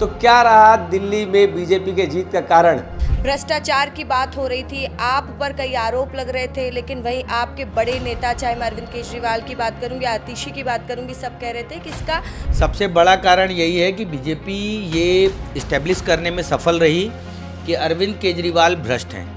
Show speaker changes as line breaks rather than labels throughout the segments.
तो क्या रहा दिल्ली में बीजेपी के जीत का कारण?
भ्रष्टाचार की बात हो रही थी, आप पर कई आरोप लग रहे थे, लेकिन वहीं आपके बड़े नेता, चाहे मैं अरविंद केजरीवाल की बात करूंगी, आतिशी की बात करूंगी, सब कह रहे थे कि इसका
सबसे बड़ा कारण यही है कि बीजेपी ये इस्टेब्लिश करने में सफल रही कि अरविंद केजरीवाल भ्रष्ट हैं।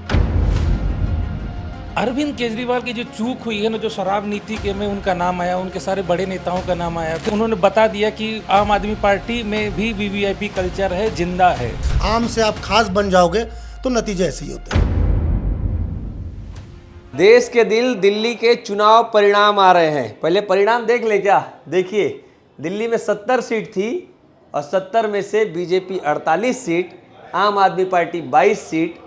अरविंद केजरीवाल की जो चूक हुई है ना, जो शराब नीति के में उनका नाम आया, उनके सारे बड़े नेताओं का नाम आया, तो उन्होंने बता दिया कि आम आदमी पार्टी में भी वीवीआईपी कल्चर है, जिंदा है।
आम से आप खास बन जाओगे तो नतीजे ऐसे ही होते हैं।
देश के दिल्ली के चुनाव परिणाम आ रहे हैं। पहले परिणाम देख ले क्या? देखिए, दिल्ली में 70 सीट थी और 70 में से बीजेपी 48 सीट, आम आदमी पार्टी 22 सीट।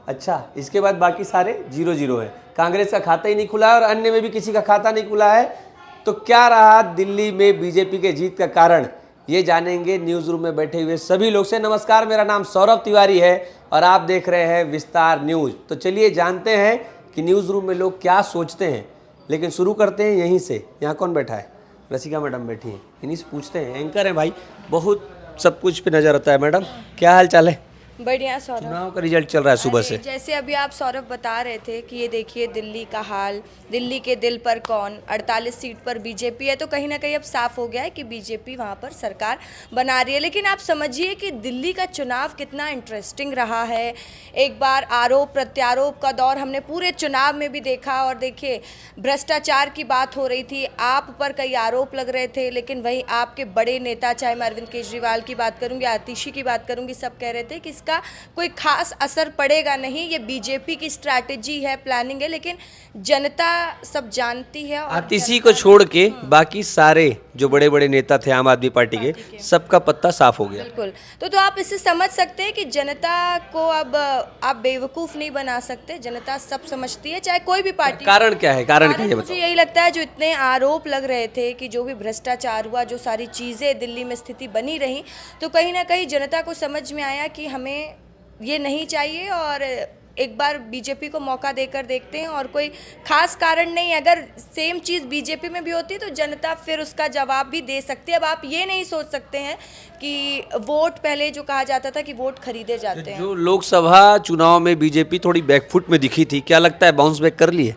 अच्छा, इसके बाद बाकी सारे 0-0 है। कांग्रेस का खाता ही नहीं खुला है और अन्य में भी किसी का खाता नहीं खुला है। तो क्या रहा दिल्ली में बीजेपी के जीत का कारण, ये जानेंगे न्यूज़ रूम में बैठे हुए सभी लोग से। नमस्कार, मेरा नाम सौरभ तिवारी है और आप देख रहे हैं विस्तार न्यूज़। तो चलिए जानते हैं कि न्यूज़ रूम में लोग क्या सोचते हैं। लेकिन शुरू करते हैं यहीं से। यहाँ कौन बैठा है? रसिका मैडम बैठी हैं, इन्हीं से पूछते हैं। एंकर हैं भाई, बहुत सब कुछ पे नज़र आता है। मैडम, क्या हाल चाल है?
बढ़िया सौरभ।
चुनाव का रिजल्ट चल रहा है सुबह से।
जैसे अभी आप सौरभ बता रहे थे कि ये देखिए दिल्ली का हाल, दिल्ली के दिल पर कौन, 48 सीट पर बीजेपी है, तो कहीं ना कहीं अब साफ हो गया है कि बीजेपी वहाँ पर सरकार बना रही है। लेकिन आप समझिए कि दिल्ली का चुनाव कितना इंटरेस्टिंग रहा है। एक बार आरोप प्रत्यारोप का दौर हमने पूरे चुनाव में भी देखा। और देखिए, भ्रष्टाचार की बात हो रही थी, आप पर कई आरोप लग रहे थे, लेकिन वहीं आपके बड़े नेता, चाहे मैं अरविंद केजरीवाल की बात करूंगी, आतिशी की बात करूंगी, सब कह रहे थे कि इसका कोई खास असर पड़ेगा नहीं, ये बीजेपी की स्ट्रैटेजी है, प्लानिंग है। लेकिन जनता सब जानती है। और
आतिशी को छोड़ के बाकी सारे जो बड़े बड़े नेता थे आम आदमी पार्टी के, सबका पत्ता साफ हो गया।
बिल्कुल। तो आप इससे समझ सकते हैं कि जनता को अब आप बेवकूफ़ नहीं बना सकते। जनता सब समझती है, चाहे कोई भी पार्टी।
कारण क्या है? कारण क्या है?
मुझे यही लगता है, जो इतने आरोप लग रहे थे कि जो भी भ्रष्टाचार हुआ, जो सारी चीज़ें दिल्ली में स्थिति बनी रही, तो कहीं ना कहीं जनता को समझ में आया कि हमें ये नहीं चाहिए और एक बार बीजेपी को मौका देकर देखते हैं। और कोई खास कारण नहीं, अगर सेम चीज़ बीजेपी में भी होती तो जनता फिर उसका जवाब भी दे सकती है। अब आप ये नहीं सोच सकते हैं कि वोट, पहले जो कहा जाता था कि वोट खरीदे जाते हैं।
जो लोकसभा चुनाव में बीजेपी थोड़ी बैकफुट में दिखी थी, क्या लगता है बाउंस बैक कर लिए?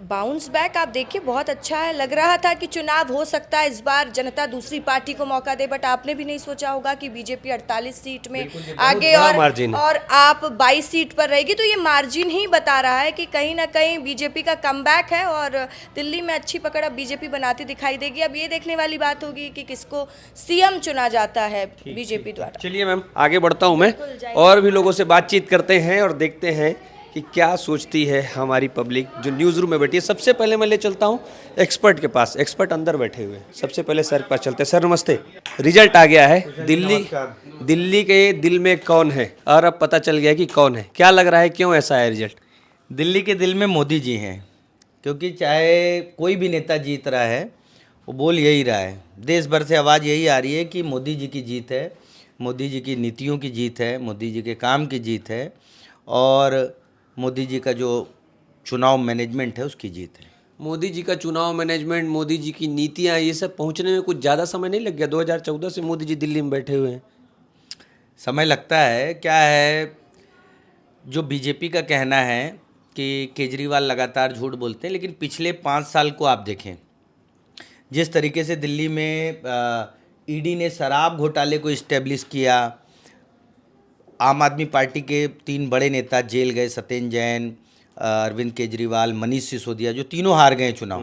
बाउंस बैक आप देखिए बहुत अच्छा है। लग रहा था कि चुनाव हो सकता है इस बार जनता दूसरी पार्टी को मौका दे, बट आपने भी नहीं सोचा होगा कि बीजेपी 48 सीट में आगे और आप 22 सीट पर रहेगी। तो ये मार्जिन ही बता रहा है कि कहीं ना कहीं बीजेपी का कमबैक है और दिल्ली में अच्छी पकड़ अब बीजेपी बनाती दिखाई देगी। अब ये देखने वाली बात होगी कि किसको सीएम चुना जाता है बीजेपी द्वारा।
चलिए मैम, आगे बढ़ता हूँ मैं और भी लोगों से बातचीत करते हैं और देखते हैं कि क्या सोचती है हमारी पब्लिक जो न्यूज़ रूम में बैठी है। सबसे पहले मैं ले चलता हूँ एक्सपर्ट के पास। एक्सपर्ट अंदर बैठे हुए हैं। सबसे पहले सर के पास चलते हैं। सर नमस्ते। रिजल्ट आ गया है। दिल्ली के दिल में कौन है और अब पता चल गया कि कौन है। क्या लग रहा है, क्यों ऐसा है रिजल्ट?
दिल्ली के दिल में मोदी जी हैं, क्योंकि चाहे कोई भी नेता जीत रहा है, वो बोल यही रहा है, देश भर से आवाज़ यही आ रही है कि मोदी जी की जीत है, मोदी जी की नीतियों की जीत है, मोदी जी के काम की जीत है और मोदी जी का जो चुनाव मैनेजमेंट है उसकी जीत है।
मोदी जी का चुनाव मैनेजमेंट, मोदी जी की नीतियाँ, ये सब पहुंचने में कुछ ज़्यादा समय नहीं लग गया? 2014 से मोदी जी दिल्ली में बैठे हुए हैं।
समय लगता है। क्या है, जो बीजेपी का कहना है कि केजरीवाल लगातार झूठ बोलते हैं, लेकिन पिछले 5 साल को आप देखें, जिस तरीके से दिल्ली में ईडी ने शराब घोटाले को इस्टेब्लिश किया, आम आदमी पार्टी के 3 बड़े नेता जेल गए, सत्येंद्र जैन, अरविंद केजरीवाल, मनीष सिसोदिया, जो तीनों हार गए चुनाव।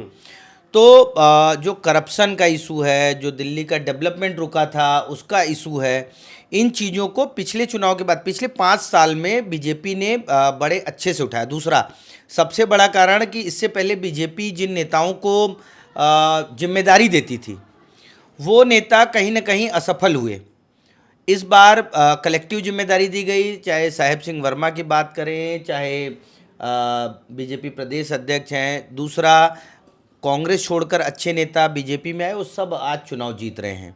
तो जो करप्शन का इशू है, जो दिल्ली का डेवलपमेंट रुका था उसका इशू है, इन चीज़ों को पिछले चुनाव के बाद पिछले 5 साल में बीजेपी ने बड़े अच्छे से उठाया। दूसरा सबसे बड़ा कारण कि इससे पहले बीजेपी जिन नेताओं को जिम्मेदारी देती थी, वो नेता कहीं ना कहीं असफल हुए। इस बार कलेक्टिव जिम्मेदारी दी गई, चाहे साहेब सिंह वर्मा की बात करें, चाहे बीजेपी प्रदेश अध्यक्ष हैं, दूसरा कांग्रेस छोड़कर अच्छे नेता बीजेपी में आए, वो सब आज चुनाव जीत रहे हैं।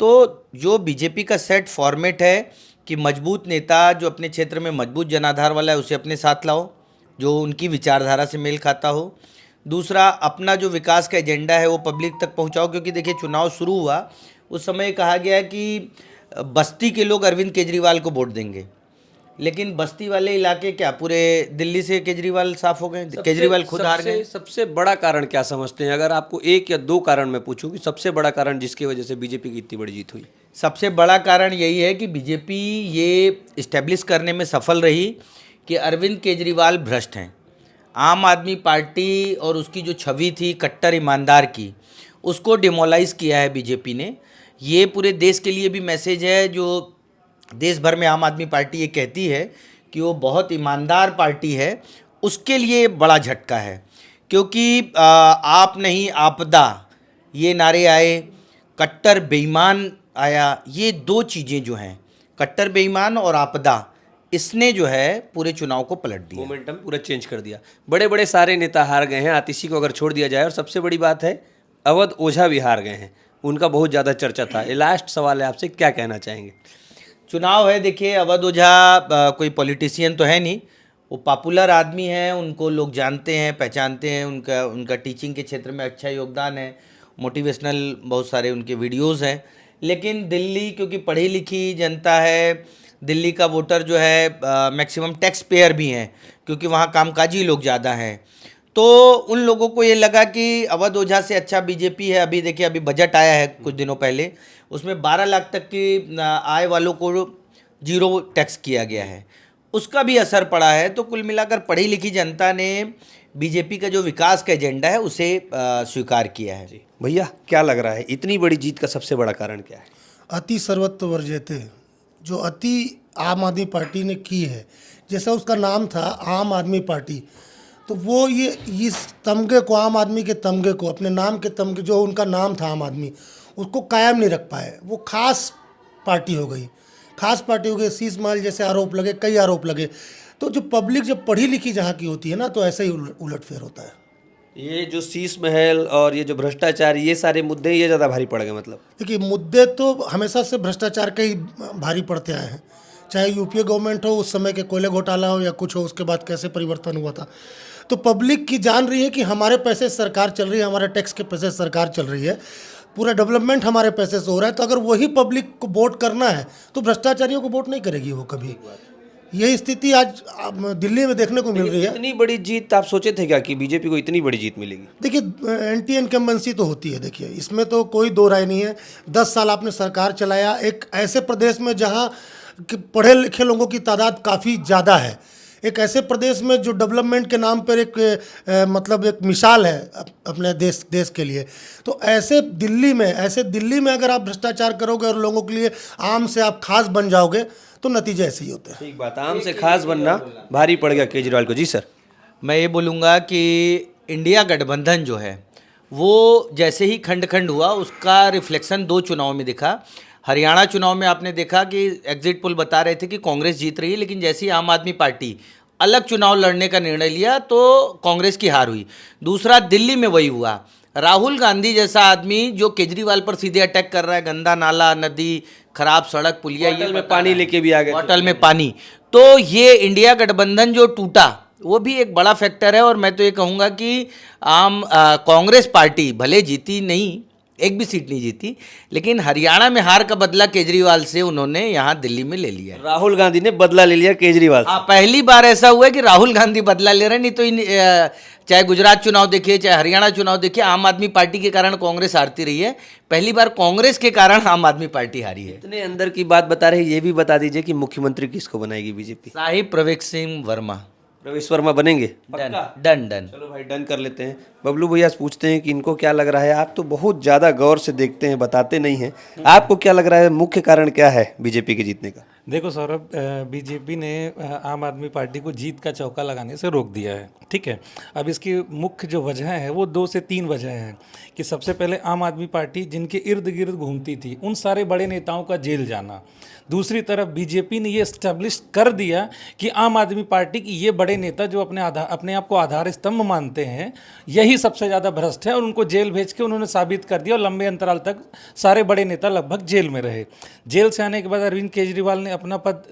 तो जो बीजेपी का सेट फॉर्मेट है कि मजबूत नेता जो अपने क्षेत्र में मजबूत जनाधार वाला है उसे अपने साथ लाओ, जो उनकी विचारधारा से मेल खाता हो। दूसरा, अपना जो विकास का एजेंडा है वो पब्लिक तक पहुंचाओ, क्योंकि देखिए चुनाव शुरू हुआ उस समय कहा गया कि बस्ती के लोग अरविंद केजरीवाल को वोट देंगे, लेकिन बस्ती वाले इलाके क्या पूरे दिल्ली से केजरीवाल साफ हो गए? केजरीवाल खुद हार गए।
सबसे बड़ा कारण क्या समझते हैं? अगर आपको एक या दो कारण मैं पूछूं कि सबसे बड़ा कारण जिसकी वजह से बीजेपी की इतनी बड़ी जीत हुई।
सबसे बड़ा कारण यही है कि बीजेपी ये इस्टेब्लिश करने में सफल रही कि अरविंद केजरीवाल भ्रष्ट हैं। आम आदमी पार्टी और उसकी जो छवि थी कट्टर ईमानदार की, उसको डिमोलाइज किया है बीजेपी ने। ये पूरे देश के लिए भी मैसेज है, जो देश भर में आम आदमी पार्टी ये कहती है कि वो बहुत ईमानदार पार्टी है, उसके लिए बड़ा झटका है। क्योंकि आप नहीं आपदा ये नारे आए, कट्टर बेईमान आया, ये दो चीज़ें जो हैं, कट्टर बेईमान और आपदा, इसने जो है पूरे चुनाव को पलट दिया,
मोमेंटम पूरा चेंज कर दिया। बड़े बड़े सारे नेता हार गए हैं, आतिशी को अगर छोड़ दिया जाए, और सबसे बड़ी बात है अवध ओझा भी हार गए हैं, उनका बहुत ज़्यादा चर्चा था। ये लास्ट सवाल है आपसे, क्या कहना चाहेंगे?
चुनाव है, देखिए अवध ओझा कोई पॉलिटिशियन तो है नहीं, वो पॉपुलर आदमी हैं, उनको लोग जानते हैं, पहचानते हैं, उनका टीचिंग के क्षेत्र में अच्छा योगदान है, मोटिवेशनल बहुत सारे उनके वीडियोस हैं। लेकिन दिल्ली क्योंकि पढ़ी लिखी जनता है, दिल्ली का वोटर जो है मैक्सिमम टैक्स पेयर भी हैं, क्योंकि वहाँ कामकाजी लोग ज़्यादा हैं, तो उन लोगों को ये लगा कि अवध ओझा से अच्छा बीजेपी है। अभी देखिए, अभी बजट आया है कुछ दिनों पहले, उसमें 12 लाख तक की आय वालों को जीरो टैक्स किया गया है, उसका भी असर पड़ा है। तो कुल मिलाकर पढ़ी लिखी जनता ने बीजेपी का जो विकास का एजेंडा है उसे स्वीकार किया है।
भैया क्या लग रहा है, इतनी बड़ी जीत का सबसे बड़ा कारण क्या है?
अति सर्वत्र वर्जयते, जो अति आम आदमी पार्टी ने की है, जैसा उसका नाम था आम आदमी पार्टी, तो वो ये इस तमगे को, आम आदमी के तमगे को, अपने नाम के तमगे, जो उनका नाम था आम आदमी, उसको कायम नहीं रख पाए। वो खास पार्टी हो गई, खास पार्टी हो गई। शीश महल जैसे आरोप लगे, कई आरोप लगे। तो जो पब्लिक जब पढ़ी लिखी जहाँ की होती है ना, तो ऐसे ही उलटफेर होता है।
ये जो शीश महल और ये जो भ्रष्टाचार, ये सारे मुद्दे ये ज़्यादा भारी पड़ गए। मतलब
देखिए, मुद्दे तो हमेशा से भ्रष्टाचार के ही भारी पड़ते आए हैं, चाहे यूपीए गवर्नमेंट हो, उस समय के कोयले घोटाला हो या कुछ हो, उसके बाद कैसे परिवर्तन हुआ था। तो पब्लिक की जान रही है कि हमारे पैसे सरकार चल रही है, हमारे टैक्स के पैसे सरकार चल रही है, पूरा डेवलपमेंट हमारे पैसे से हो रहा है। तो अगर वही पब्लिक को वोट करना है तो भ्रष्टाचारियों को वोट नहीं करेगी वो कभी। यही स्थिति आज दिल्ली में देखने को मिल रही है।
इतनी बड़ी जीत आप सोचे थे क्या कि बीजेपी को इतनी बड़ी जीत मिलेगी?
देखिए, एंटी इनकम्बेंसी तो होती है, देखिए इसमें तो कोई दो राय नहीं है। 10 साल आपने सरकार चलाया एक ऐसे प्रदेश में जहां पढ़े लिखे लोगों की तादाद काफ़ी ज़्यादा है, एक ऐसे प्रदेश में जो डेवलपमेंट के नाम पर एक मतलब एक मिसाल है अपने देश के लिए। तो ऐसे दिल्ली में अगर आप भ्रष्टाचार करोगे और लोगों के लिए आम से आप खास बन जाओगे तो नतीजे ऐसे ही होते हैं।
ठीक बात, आम से खास बनना भारी पड़ गया केजरीवाल को। जी सर।
मैं ये बोलूँगा कि इंडिया गठबंधन जो है वो जैसे ही खंड खंड हुआ, उसका रिफ्लेक्शन 2 चुनाव में दिखा। हरियाणा चुनाव में आपने देखा कि एग्जिट पोल बता रहे थे कि कांग्रेस जीत रही है, लेकिन जैसे ही आम आदमी पार्टी अलग चुनाव लड़ने का निर्णय लिया तो कांग्रेस की हार हुई। दूसरा, दिल्ली में वही हुआ। राहुल गांधी जैसा आदमी जो केजरीवाल पर सीधे अटैक कर रहा है, गंदा नाला, नदी, खराब सड़क, पुलिया, ये
में पानी लेके भी आ गए,
बॉटल में पानी, तो ये इंडिया गठबंधन जो टूटा वो भी एक बड़ा फैक्टर है। और मैं तो ये कहूँगा कि कांग्रेस पार्टी भले जीती नहीं, एक भी सीट नहीं जीती, लेकिन हरियाणा में हार का बदला केजरीवाल से उन्होंने यहाँ दिल्ली में ले लिया।
राहुल गांधी ने बदला ले लिया केजरीवाल से।
हाँ, पहली बार ऐसा हुआ है कि राहुल गांधी बदला ले रहे हैं। नहीं तो चाहे गुजरात चुनाव देखिए, चाहे हरियाणा चुनाव देखिए, आम आदमी पार्टी के कारण कांग्रेस हारती रही है। पहली बार कांग्रेस के कारण आम आदमी पार्टी हारी है।
इतने अंदर की बात बता रहे हैं, ये भी बता दीजिए कि मुख्यमंत्री किसको बनाएगी बीजेपी?
साहिब प्रवेश सिंह वर्मा।
प्रवेश वर्मा बनेंगे?
डन।
चलो भाई, डन कर लेते हैं। बबलू भैया से पूछते हैं कि इनको क्या लग रहा है। आप तो बहुत ज़्यादा गौर से देखते हैं, बताते नहीं हैं, आपको क्या लग रहा है, मुख्य कारण क्या है बीजेपी के जीतने का?
देखो सौरभ, बीजेपी ने आम आदमी पार्टी को जीत का चौका लगाने से रोक दिया है, ठीक है। अब इसकी मुख्य जो वजह है वो 2 से 3 वजह हैं कि सबसे पहले आम आदमी पार्टी जिनके इर्द गिर्द घूमती थी उन सारे बड़े नेताओं का जेल जाना। दूसरी तरफ बीजेपी ने ये इस्टेब्लिश कर दिया कि आम आदमी पार्टी की ये बड़े नेता जो अपने आप को आधार स्तंभ मानते हैं, यही सबसे ज़्यादा भ्रष्ट है, और उनको जेल भेज के उन्होंने साबित कर दिया। और लंबे अंतराल तक सारे बड़े नेता लगभग जेल में रहे। जेल से आने के बाद अरविंद केजरीवाल ने अपना पद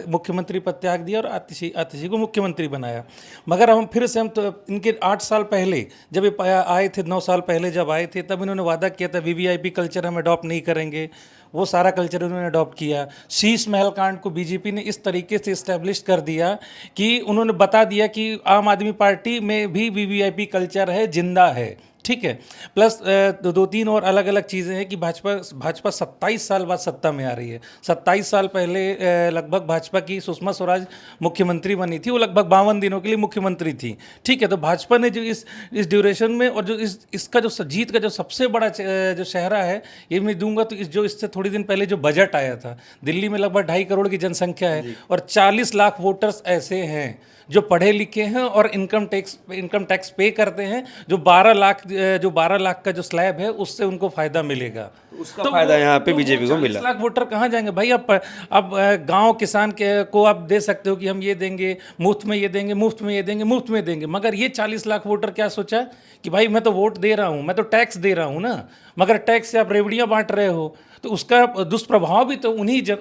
मुख्यमंत्री पद त्याग दिया और आतिशी को मुख्यमंत्री बनाया। मगर हम फिर से हम तो इनके 8 साल पहले जब ये आए थे, 9 साल पहले जब आए थे, तब इन्होंने वादा किया था वीवीआईपी कल्चर हम अडॉप्ट नहीं करेंगे। वो सारा कल्चर उन्होंने अडॉप्ट किया। शीश महल कांड को बीजेपी ने इस तरीके से इस्टेब्लिश कर दिया कि उन्होंने बता दिया कि आम आदमी पार्टी में भी वीवीआईपी कल्चर है, जिंदा है, ठीक है। प्लस 2-3 और अलग अलग चीज़ें हैं कि भाजपा 27 साल बाद सत्ता में आ रही है। 27 साल पहले लगभग भाजपा की सुषमा स्वराज मुख्यमंत्री बनी थी, वो लगभग 52 दिनों के लिए मुख्यमंत्री थी, ठीक है। तो भाजपा ने जो इस ड्यूरेशन में और जो इसका जो जीत का जो सबसे बड़ा जो शहरा है, ये मैं दूंगा तो जो इससे थोड़ी दिन पहले जो बजट आया था, दिल्ली में लगभग 2.5 करोड़ की जनसंख्या है और 40 लाख वोटर्स ऐसे हैं जो पढ़े लिखे हैं और इनकम टैक्स पे करते हैं, जो 12 लाख का जो स्लैब है उससे उनको फायदा मिलेगा।
उसका फायदा यहाँ पे बीजेपी को मिला।
40 लाख वोटर कहाँ जाएंगे भाई? अब गांव किसान को आप दे सकते हो कि हम ये देंगे मुफ्त में, ये देंगे मुफ्त में, ये देंगे मुफ्त में देंगे, मगर ये 40 लाख वोटर क्या सोचा कि भाई मैं तो वोट दे रहा हूँ, मैं तो टैक्स दे रहा हूँ ना, मगर टैक्स से आप रेवड़ियाँ बांट रहे हो, तो उसका दुष्प्रभाव भी तो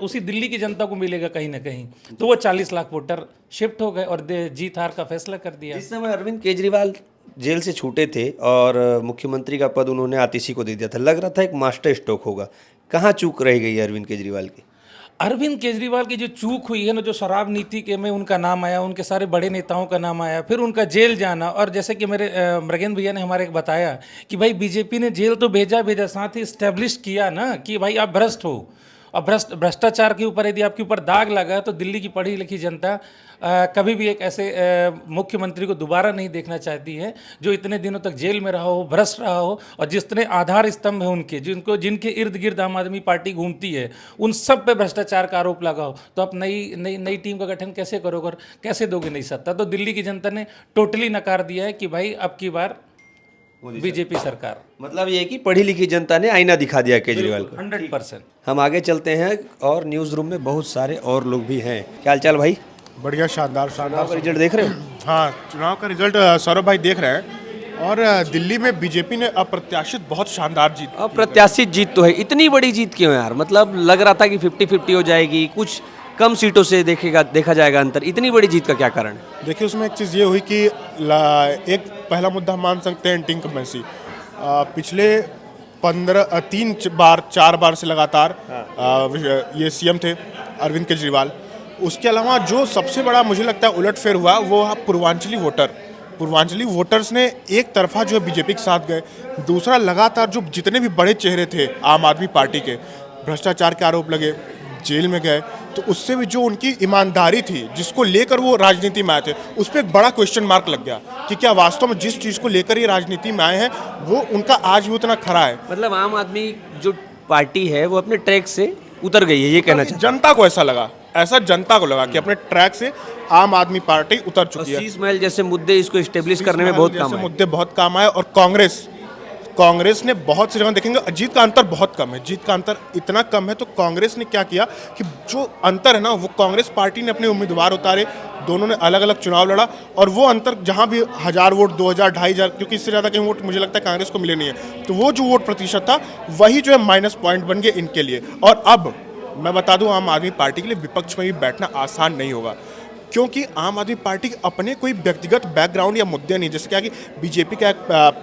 उसी दिल्ली की जनता को मिलेगा कहीं ना कहीं। तो वो 40 लाख वोटर शिफ्ट हो गए और जीत हार का फैसला कर दिया।
जिस समय अरविंद केजरीवाल जेल से छूटे थे और मुख्यमंत्री का पद उन्होंने आतिशी को दे दिया था, लग रहा था एक मास्टर स्ट्रोक होगा। कहाँ चूक रह गई है अरविंद केजरीवाल की?
अरविंद केजरीवाल की जो चूक हुई है ना, जो शराब नीति के में उनका नाम आया, उनके सारे बड़े नेताओं का नाम आया, फिर उनका जेल जाना, और जैसे कि मेरे मृगेंद्र भैया ने हमारे एक बताया कि भाई बीजेपी ने जेल तो भेजा, साथ ही इस्टेब्लिश किया ना कि भाई आप भ्रष्ट हो, और भ्रष्टाचार के ऊपर यदि आपके ऊपर दाग लगा तो दिल्ली की पढ़ी लिखी जनता कभी भी एक ऐसे मुख्यमंत्री को दोबारा नहीं देखना चाहती है जो इतने दिनों तक जेल में रहा हो, भ्रष्ट रहा हो, और जितने आधार स्तंभ हैं उनके, जिनके इर्द गिर्द आम आदमी पार्टी घूमती है, उन सब पे भ्रष्टाचार का आरोप लगा हो, तो आप नई टीम का गठन कैसे करोगे और कैसे दोगे नहीं सत्ता? तो दिल्ली की जनता ने टोटली नकार दिया है कि भाई अब की बार बीजेपी सरकार।
मतलब ये कि पढ़ी लिखी जनता ने आईना दिखा दिया केजरीवाल को।
100%।
हम आगे चलते हैं और न्यूज़ रूम में बहुत सारे और लोग भी हैं। क्या हाल चाल भाई?
बढ़िया, शानदार
चुनाव का रिजल्ट देख रहे हो?
हाँ, चुनाव का रिजल्ट सौरभ भाई देख रहे हैं, और दिल्ली में बीजेपी ने अप्रत्याशित बहुत शानदार जीत।
अप्रत्याशित जीत तो है, इतनी बड़ी जीत क्यों यार? मतलब लग रहा था कि 50-50 हो जाएगी, कुछ कम सीटों से देखा जाएगा अंतर। इतनी बड़ी जीत का क्या कारण है?
देखिए, उसमें एक चीज़ ये हुई कि एक पहला मुद्दा मान सकते हैं एंटी इनकम्बेंसी। पिछले 4 बार से लगातार ये सीएम थे अरविंद केजरीवाल। उसके अलावा जो सबसे बड़ा मुझे लगता है उलटफेर हुआ वो पूर्वांचली वोटर्स ने एक तरफा जो है बीजेपी के साथ गए। दूसरा, लगातार जो जितने भी बड़े चेहरे थे आम आदमी पार्टी के, भ्रष्टाचार के आरोप लगे, जेल में गए, तो उससे भी जो उनकी ईमानदारी थी जिसको लेकर वो राजनीति में आए थे, उस पर एक बड़ा क्वेश्चन मार्क लग गया कि क्या वास्तव में जिस चीज़ को लेकर ये राजनीति में आए हैं वो उनका आज भी उतना खरा है।
मतलब आम आदमी जो पार्टी है वो अपने ट्रैक से उतर गई है, ये कहना चाहते
जनता को ऐसा जनता को लगा कि अपने ट्रैक से आम आदमी पार्टी उतर चुकी है।
शीश महल जैसे मुद्दे इसको एस्टेब्लिश करने में बहुत काम आए।
मुद्दे बहुत काम आए, और कांग्रेस ने बहुत सी जगह देखेंगे जीत का अंतर बहुत कम है। जीत का अंतर इतना कम है तो कांग्रेस ने क्या किया कि जो अंतर है ना, वो कांग्रेस पार्टी ने अपने उम्मीदवार उतारे, दोनों ने अलग अलग चुनाव लड़ा, और वो अंतर जहां भी 1000 वोट, 2000, 2500, क्योंकि इससे ज़्यादा कहीं वोट मुझे लगता है कांग्रेस को मिले नहीं है, तो वो जो वोट प्रतिशत था वही जो है माइनस पॉइंट बन गए इनके लिए। और अब मैं बता दूं, आम आदमी पार्टी के लिए विपक्ष में भी बैठना आसान नहीं होगा, क्योंकि आम आदमी पार्टी के अपने कोई व्यक्तिगत बैकग्राउंड या मुद्दे नहीं। जैसे क्या कि बीजेपी का एक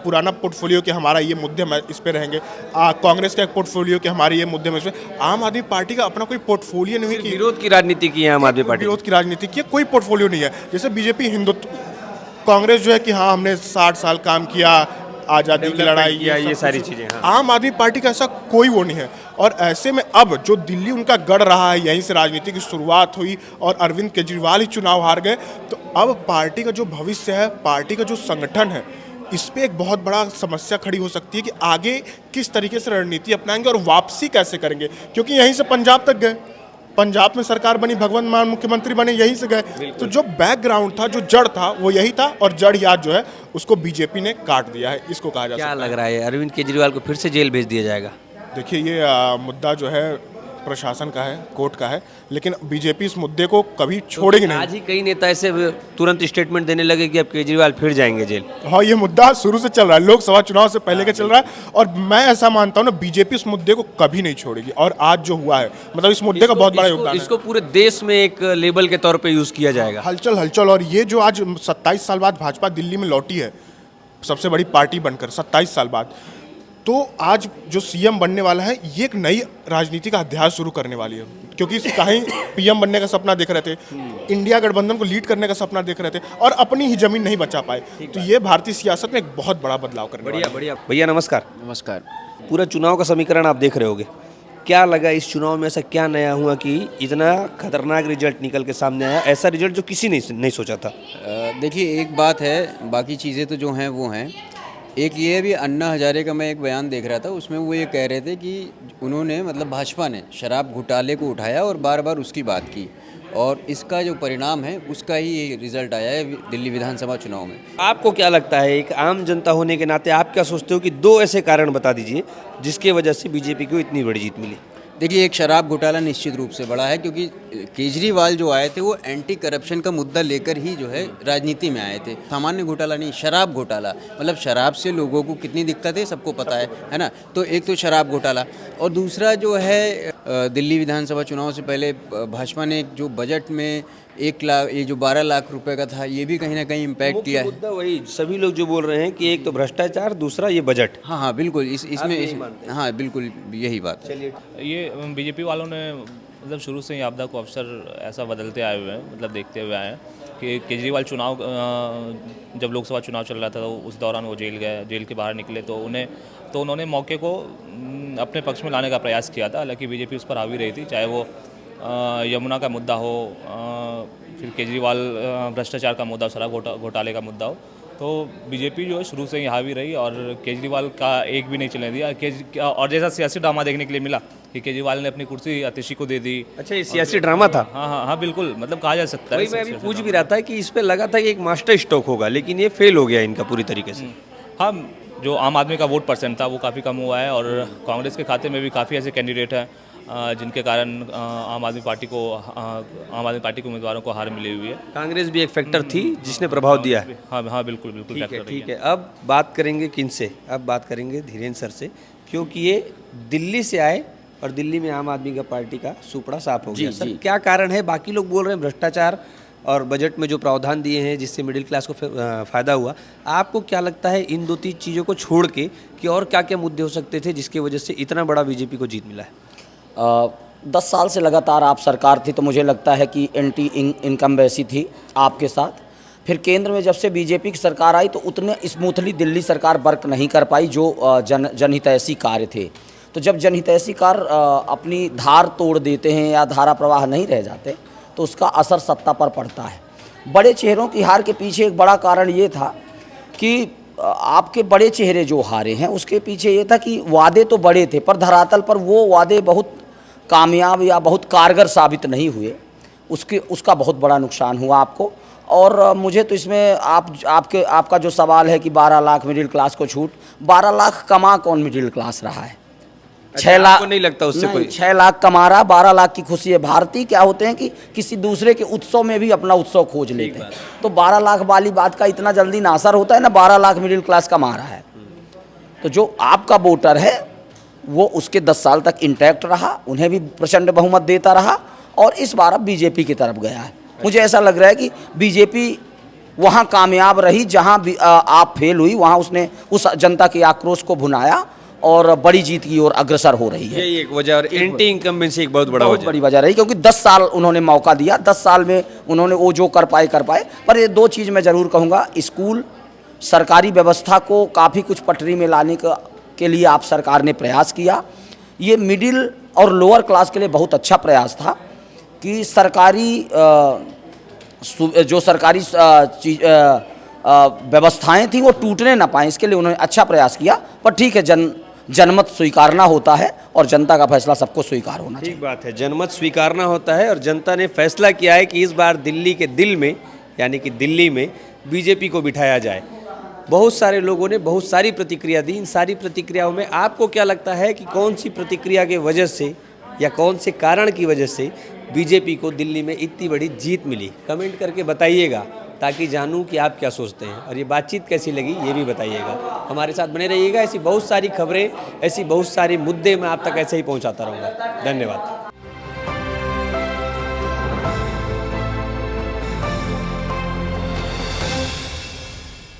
पुराना पोर्टफोलियो कि हमारा ये मुद्दे हम इस पे रहेंगे, कांग्रेस का एक पोर्टफोलियो कि हमारे ये मुद्दे में इस पे। आम आदमी पार्टी का अपना कोई पोर्टफोलियो नहीं है कि
विरोध की राजनीति की है आम आदमी पार्टी,
विरोध की राजनीति की कोई पोर्टफोलियो नहीं है। जैसे बीजेपी हिंदुत्व, कांग्रेस जो है कि हाँ हमने 60 साल काम किया, आज़ादी की लड़ाई,
ये सारी चीज़ें।
आम आदमी पार्टी का ऐसा कोई वो नहीं है। और ऐसे में अब जो दिल्ली उनका गढ़ रहा है, यहीं से राजनीति की शुरुआत हुई और अरविंद केजरीवाल ही चुनाव हार गए, तो अब पार्टी का जो भविष्य है, पार्टी का जो संगठन है, इस पे एक बहुत बड़ा समस्या खड़ी हो सकती है कि आगे किस तरीके से रणनीति अपनाएंगे और वापसी कैसे करेंगे। क्योंकि यहीं से पंजाब तक गए, पंजाब में सरकार बनी, भगवंत मान मुख्यमंत्री बने, यहीं से गए, तो जो बैकग्राउंड था, जो जड़ था, वो यही था, और जड़ याद जो है उसको बीजेपी ने काट दिया है, इसको कहा जा सकता है।
क्या लग रहा है अरविंद केजरीवाल को फिर से जेल भेज दिया जाएगा?
देखिए, ये मुद्दा जो है प्रशासन का है, कोर्ट का है, लेकिन बीजेपी इस मुद्दे को कभी छोड़ेगी नहीं।
आज ही कई नेता ऐसे तुरंत स्टेटमेंट देने लगे कि अब केजरीवाल फिर जाएंगे जेल।
हाँ, ये मुद्दा शुरू से चल रहा है, लोकसभा चुनाव से पहले का चल रहा है, और मैं ऐसा मानता हूँ ना, बीजेपी इस मुद्दे को कभी नहीं छोड़ेगी। और आज जो हुआ है, मतलब इस मुद्दे का बहुत बड़ा योगदान है।
इसको पूरे देश में एक लेबल के तौर पे यूज किया जाएगा।
हलचल। और ये जो आज 27 साल बाद भाजपा दिल्ली में लौटी है, सबसे बड़ी पार्टी बनकर 27 साल बाद, तो आज जो सीएम बनने वाला है, ये एक नई राजनीति का अध्याय शुरू करने वाली है। क्योंकि कहीं पीएम बनने का सपना देख रहे थे, इंडिया गठबंधन को लीड करने का सपना देख रहे थे, और अपनी ही जमीन नहीं बचा पाए। तो ये भारतीय सियासत में एक बहुत बड़ा बदलाव करने वाला है।
बढ़िया। भैया नमस्कार।
नमस्कार।
पूरा चुनाव का समीकरण आप देख रहे होगे, क्या लगा इस चुनाव में ऐसा क्या नया हुआ कि इतना खतरनाक रिजल्ट निकल के सामने आया, ऐसा रिजल्ट जो किसी ने नहीं सोचा था?
देखिए, एक बात है, बाकी चीज़ें तो जो हैं वो हैं। एक ये भी अन्ना हजारे का मैं एक बयान देख रहा था, उसमें वो ये कह रहे थे कि उन्होंने, मतलब भाजपा ने शराब घोटाले को उठाया और बार बार उसकी बात की, और इसका जो परिणाम है उसका ही ये रिजल्ट आया है दिल्ली विधानसभा चुनाव में।
आपको क्या लगता है, एक आम जनता होने के नाते आप क्या सोचते हो कि दो ऐसे कारण बता दीजिए जिसकी वजह से बीजेपी को इतनी बड़ी जीत मिली?
देखिए, एक शराब घोटाला निश्चित रूप से बड़ा है, क्योंकि केजरीवाल जो आए थे वो एंटी करप्शन का मुद्दा लेकर ही जो है राजनीति में आए थे। सामान्य घोटाला नहीं, शराब घोटाला, मतलब शराब से लोगों को कितनी दिक्कत है सबको पता है ना। तो एक तो शराब घोटाला, और दूसरा जो है दिल्ली विधानसभा चुनाव से पहले भाजपा ने जो बजट में 1 लाख, ये जो 12 लाख रुपए का था, ये भी कहीं ना कहीं इम्पैक्ट किया है।
मुद्दा वही सभी लोग जो बोल रहे हैं कि एक तो भ्रष्टाचार, दूसरा ये बजट।
हाँ, बिल्कुल। हाँ, बिल्कुल यही बात है।
ये बीजेपी वालों ने मतलब शुरू से ही आपदा को अवसर ऐसा बदलते आए हुए हैं, मतलब देखते हुए आए हैं कि केजरीवाल चुनाव, जब लोकसभा चुनाव चल रहा था तो उस दौरान वो जेल गए, जेल के बाहर निकले तो उन्होंने मौके को अपने पक्ष में लाने का प्रयास किया था। हालांकि बीजेपी उस पर हावी रही थी, चाहे वो यमुना का मुद्दा हो, फिर केजरीवाल भ्रष्टाचार का मुद्दा, शराब घोटाले का मुद्दा हो, तो बीजेपी जो है शुरू से ही हावी रही और केजरीवाल का एक भी नहीं चलने दिया। और जैसा सियासी ड्रामा देखने के लिए मिला कि केजरीवाल ने अपनी कुर्सी आतिशी को दे दी।
अच्छा, ये सियासी ड्रामा था?
हाँ, बिल्कुल, मतलब कहा जा सकता है।
वही मैं अभी पूछ भी रहा था कि इस पे लगा था कि एक मास्टर स्ट्रोक होगा, लेकिन ये फेल हो गया इनका पूरी तरीके से।
हाँ, जो आम आदमी का वोट परसेंट था वो काफ़ी कम हुआ है, और कांग्रेस के खाते में भी काफ़ी ऐसे कैंडिडेट हैं जिनके कारण आम आदमी पार्टी के उम्मीदवारों को हार मिली हुई है।
कांग्रेस भी एक फैक्टर थी जिसने प्रभाव दिया है।
हाँ, बिल्कुल
ठीक है। अब बात करेंगे किनसे? अब बात करेंगे धीरेन्द्र सर से, क्योंकि ये दिल्ली से आए और दिल्ली में आम आदमी का पार्टी का सुपड़ा साफ हो गया। सर, क्या कारण है? बाकी लोग बोल रहे हैं भ्रष्टाचार और बजट में जो प्रावधान दिए हैं जिससे मिडिल क्लास को फ़ायदा हुआ। आपको क्या लगता है इन 2-3 चीज़ों को छोड़ के कि और क्या क्या मुद्दे हो सकते थे जिसकी वजह से इतना बड़ा बीजेपी को जीत मिला है?
10 साल से लगातार आप सरकार थी, तो मुझे लगता है कि एंटी इनकम्बेंसी थी आपके साथ। फिर केंद्र में जब से बीजेपी की सरकार आई तो उतने स्मूथली दिल्ली सरकार वर्क नहीं कर पाई जो जनहितैषी कार्य थे। तो जब जनहितैषी कार्य अपनी धार तोड़ देते हैं या धारा प्रवाह नहीं रह जाते तो उसका असर सत्ता पर पड़ता है। बड़े चेहरों की हार के पीछे एक बड़ा कारण ये था कि आपके बड़े चेहरे जो हारे हैं उसके पीछे ये था कि वादे तो बड़े थे पर धरातल पर वो वादे बहुत कामयाब या बहुत कारगर साबित नहीं हुए, उसका बहुत बड़ा नुकसान हुआ आपको। और मुझे तो इसमें आपका जो सवाल है कि 12 लाख मिडिल क्लास को छूट, 12 लाख कमा कौन मिडिल क्लास रहा है? 6 लाख
नहीं लगता उससे कोई?
6 लाख कमा रहा, 12 लाख की खुशी है। भारतीय क्या होते हैं कि किसी दूसरे के उत्सव में भी अपना उत्सव खोज लेते हैं। तो 12 लाख वाली बात का इतना जल्दी ना असर होता है ना, 12 लाख मिडिल क्लास कमा रहा है। तो जो आपका वोटर है वो उसके 10 साल तक इंटैक्ट रहा, उन्हें भी प्रचंड बहुमत देता रहा, और इस बार अब बीजेपी की तरफ गया है। मुझे ऐसा लग रहा है कि बीजेपी वहाँ कामयाब रही जहाँ आप फेल हुई, वहाँ उसने उस जनता के आक्रोश को भुनाया और बड़ी जीत की ओर अग्रसर हो रही है।
यही एक वजह, और एंटी इनकम्बेंसी एक बहुत
बड़ी वजह रही, क्योंकि 10 साल उन्होंने मौका दिया, 10 साल में उन्होंने वो जो कर पाए। पर ये 2 चीज़ मैं ज़रूर कहूँगा, स्कूल सरकारी व्यवस्था को काफ़ी कुछ पटरी में लाने के लिए आप सरकार ने प्रयास किया। ये मिडिल और लोअर क्लास के लिए बहुत अच्छा प्रयास था कि सरकारी व्यवस्थाएं थी वो टूटने ना पाएँ, इसके लिए उन्होंने अच्छा प्रयास किया। पर ठीक है, जनमत स्वीकारना होता है और जनता का फैसला सबको स्वीकार होना चाहिए।
ठीक बात है, जनमत स्वीकारना होता है और जनता ने फैसला किया है कि इस बार दिल्ली के दिल में, यानी कि दिल्ली में बीजेपी को बिठाया जाए। बहुत सारे लोगों ने बहुत सारी प्रतिक्रिया दी। इन सारी प्रतिक्रियाओं में आपको क्या लगता है कि कौन सी प्रतिक्रिया के वजह से या कौन से कारण की वजह से बीजेपी को दिल्ली में इतनी बड़ी जीत मिली? कमेंट करके बताइएगा ताकि जानूं कि आप क्या सोचते हैं, और ये बातचीत कैसी लगी ये भी बताइएगा। हमारे साथ बने रहिएगा, ऐसी बहुत सारी खबरें, ऐसी बहुत सारे मुद्दे मैं आप तक ऐसे ही पहुंचाता रहूँगा। धन्यवाद।